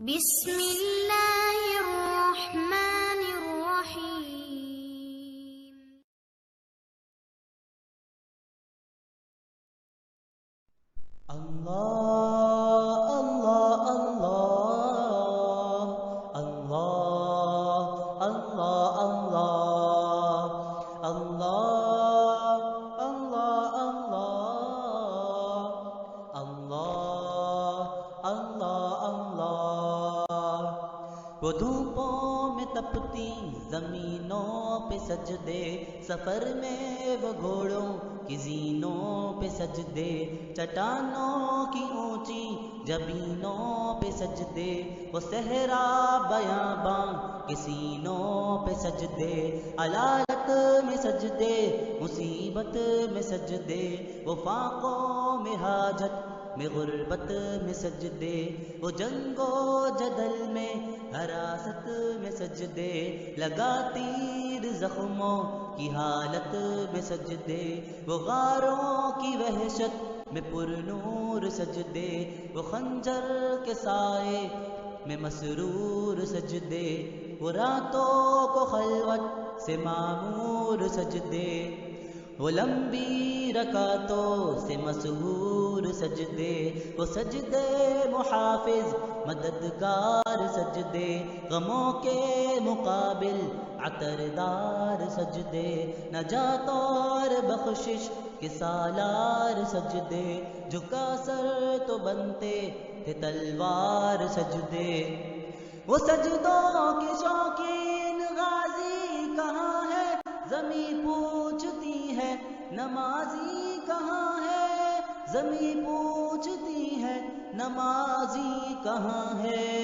بسم اللہ الرحمن الرحیم. اللہ اللہ اللہ اللہ اللہ اللہ اللہ اللہ اللہ اللہ اللہ. وہ دھوپوں میں تپتی زمینوں پہ سجدے، سفر میں وہ گھوڑوں کی زینوں پہ سجدے، چٹانوں کی اونچی جبینوں پہ سجدے، وہ صحرا بیاباں کے سینوں پہ سجدے، علالت میں سجدے، مصیبت میں سجدے، وہ فاقوں میں حاجت میں غربت میں سجدے، وہ جنگ و جدل میں حراست میں سجدے، لگا تیر زخموں کی حالت میں سجدے، وہ غاروں کی وحشت میں پر نور سجدے، وہ خنجر کے سائے میں مسرور سجدے، وہ راتوں کو خلوت سے معمور سجدے، وہ لمبی رکعتوں سے مسحور سجدے، وہ سجدے محافظ مددگار سجدے، غموں کے مقابل عطردار سجدے، نجات اور بخشش کے سالار سجدے، جھکا سر تو بنتے تھے تلوار سجدے، وہ سجدوں کے شوقین غازی کہاں ہے، زمیں پوچھتی ہے نمازی کہاں ہے، زمیں پوچھتی ہے نمازی کہاں ہے.